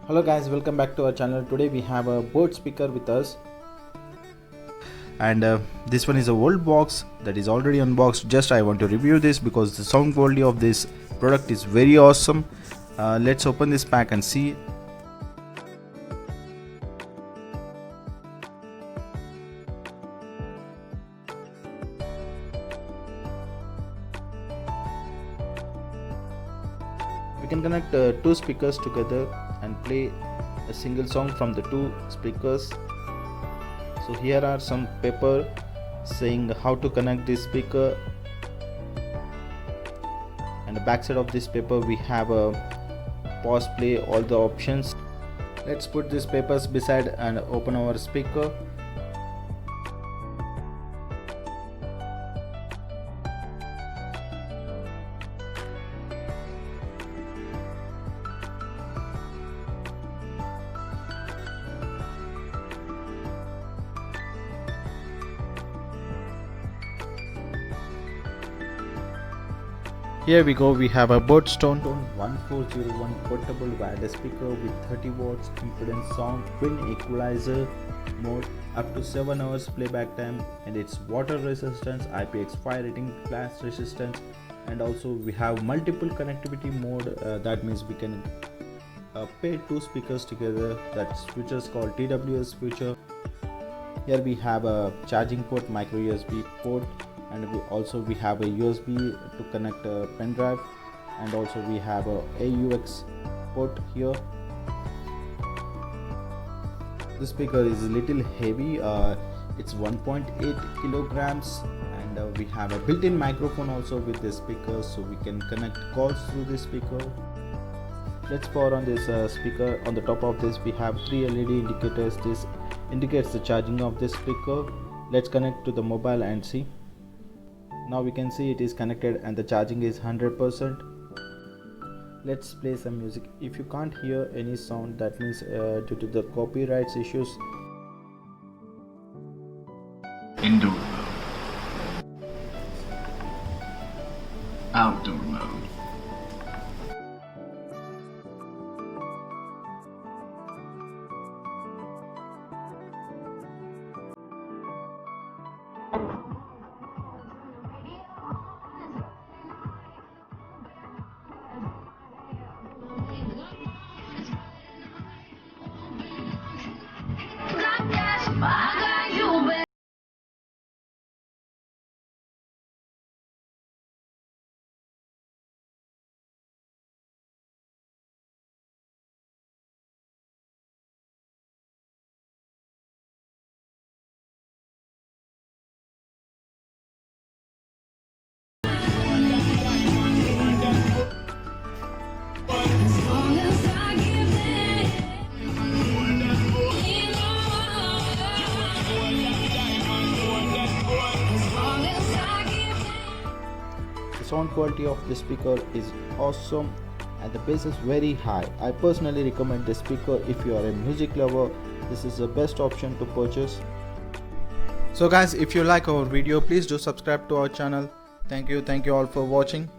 Hello guys, welcome back to our channel. Today we have a boAt speaker with us, and this one is a old box that is already unboxed. Just I want to review this because the sound quality of this product is very awesome. Let's open this pack and see. We can connect two speakers together and play a single song from the two speakers. So here are some paper saying how to connect this speaker, and the back side of this paper we have a pause, play, all the options. Let's put these papers beside and open our speaker. Here we go, we have a boAt Stone 1401 portable wireless speaker with 30 watts impedance sound, twin equalizer mode, up to 7 hours playback time, and it's water resistance, IPX5 rating, blast resistance, and also we have multiple connectivity mode. That means we can pair two speakers together. That feature is called TWS feature. Here we have a charging port, micro USB port, and we have a USB to connect a pen drive, and also we have a AUX port here. This speaker is a little heavy, it's 1.8 kilograms, and we have a built-in microphone also with this speaker, so we can connect calls through this speaker. Let's power on this speaker. On the top of this we have 3 LED indicators. This indicates the charging of this speaker. Let's connect to the mobile and see. Now we can see it is connected and the charging is 100%. Let's play some music. If you can't hear any sound, that means due to the copyrights issues. Indoor mode. Outdoor mode. The sound quality of the speaker is awesome and the bass is very high. I personally recommend this speaker if you are a music lover. This is the best option to purchase. So guys, if you like our video, please do subscribe to our channel. Thank you all for watching.